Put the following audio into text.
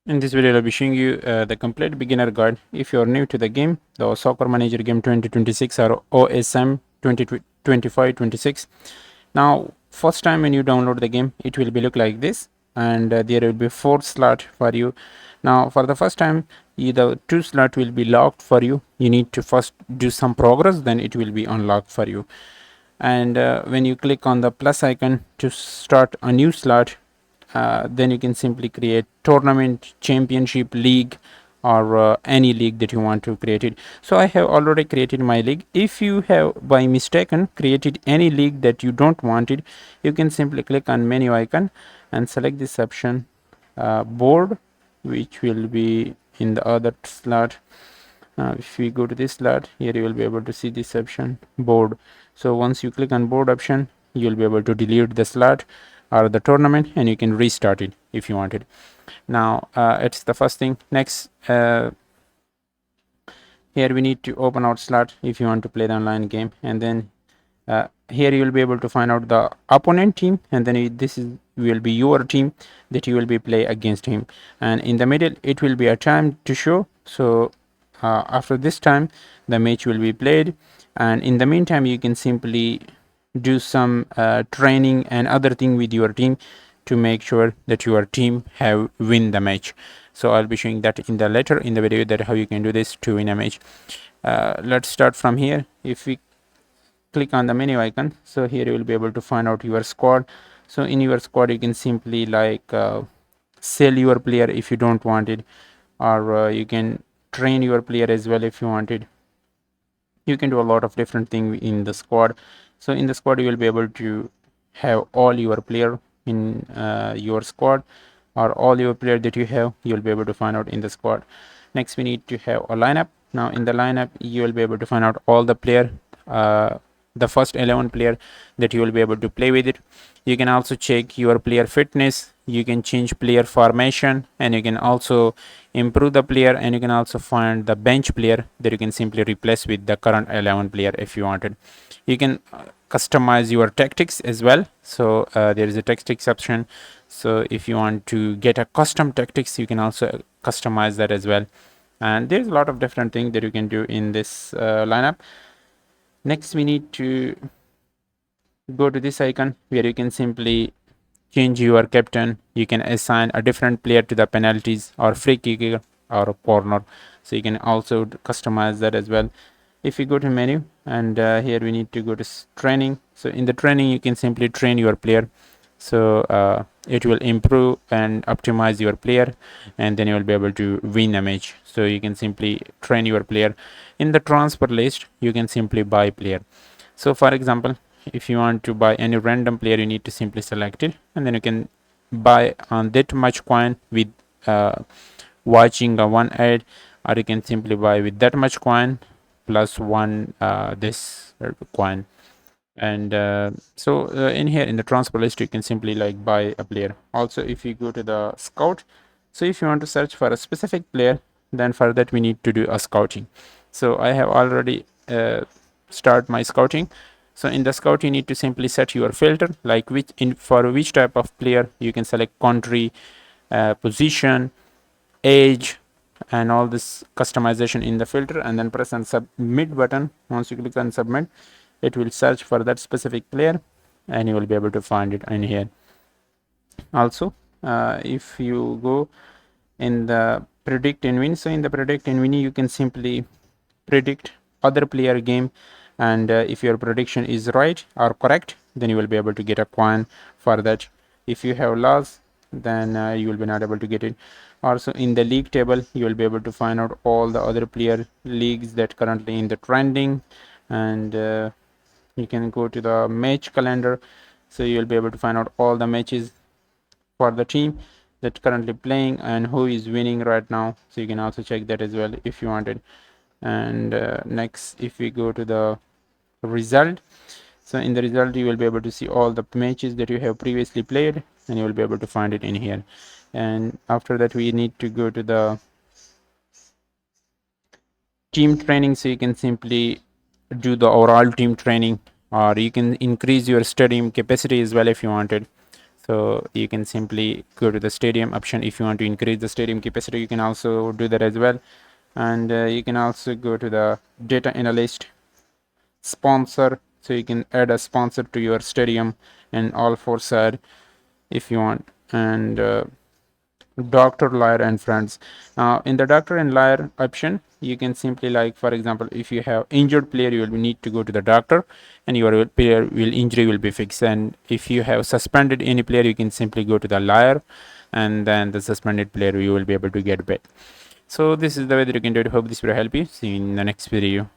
In this video, I'll be showing you the complete beginner guide. If you're new to the game, the Soccer Manager Game 2026 or OSM 2025-26. Now, first time when you download the game, it will be look like this, and there will be 4 slot for you. Now, for the first time, the 2 slot will be locked for you. You need to first do some progress, then it will be unlocked for you. And when you click on the plus icon to start a new slot, then you can simply create tournament, championship, league, or any league that you want to create it. So I have already created my league. If you have by mistaken created any league that you don't want it, you can simply click on menu icon and select this option, board, which will be in the other slot. If we go to this slot here, you will be able to see this option, board. So once you click on board option, you'll be able to delete the slot or the tournament, and you can restart it if you want it. Now it's the first thing. Next, here we need to open out slot if you want to play the online game, and then here you will be able to find out the opponent team, and then this is will be your team that you will be play against him, and in the middle it will be a time to show. So after this time the match will be played, and in the meantime you can simply do some training and other thing with your team to make sure that your team have win the match. So I'll be showing that in the later in the video, that how you can do this to win a match. Let's start from here. If we click on the menu icon, so here you will be able to find out your squad. So in your squad you can simply like sell your player if you don't want it, or you can train your player as well if you want it. You can do a lot of different things in the squad. So in the squad you will be able to have all your player in your squad, or all your player that you have, you'll be able to find out in the squad. Next, we need to have a lineup. Now in the lineup you will be able to find out all the player, the first 11 player that you will be able to play with it. You can also check your player fitness, you can change player formation, and you can also improve the player, and you can also find the bench player that you can simply replace with the current 11 player if you wanted. You can customize your tactics as well. So there is a tactics option. So if you want to get a custom tactics, you can also customize that as well. And there's a lot of different things that you can do in this lineup. Next, we need to go to this icon where you can simply change your captain. You can assign a different player to the penalties or free kicker or a corner. So you can also customize that as well. If you go to menu, and here we need to go to training. So in the training you can simply train your player. So it will improve and optimize your player, and then you will be able to win a match. So you can simply train your player. In the transfer list you can simply buy player. So for example, if you want to buy any random player, you need to simply select it, and then you can buy on that much coin with watching a one ad, or you can simply buy with that much coin plus one this coin. And in here in the transfer list you can simply like buy a player. Also, if you go to the scout, so if you want to search for a specific player, then for that we need to do a scouting. So I have already start my scouting. So in the scout you need to simply set your filter, like for which type of player. You can select country, position, age, and all this customization in the filter, and then press on submit button. Once you click on submit, it will search for that specific player, and you will be able to find it in here. Also, if you go in the predict and win, so in the predict and win you can simply predict other player game, and if your prediction is right or correct, then you will be able to get a coin for that. If you have lost, then you will be not able to get it. Also in the league table you will be able to find out all the other player leagues that currently in the trending, and you can go to the match calendar. So you will be able to find out all the matches for the team that currently playing and who is winning right now. So you can also check that as well if you wanted. And next, if we go to the result, so in the result you will be able to see all the matches that you have previously played, and you will be able to find it in here. And after that we need to go to the team training. So you can simply do the overall team training, or you can increase your stadium capacity as well if you wanted. So you can simply go to the stadium option. If you want to increase the stadium capacity, you can also do that as well. And you can also go to the data analyst sponsor, so you can add a sponsor to your stadium and all four side if you want. And doctor, lawyer, and friends. In the doctor and lawyer option, you can simply, like for example, if you have injured player, you will need to go to the doctor and your player will injury will be fixed. And if you have suspended any player, you can simply go to the lawyer, and then the suspended player you will be able to get back. So this is the way that you can do it. Hope this will help you. See you in the next video.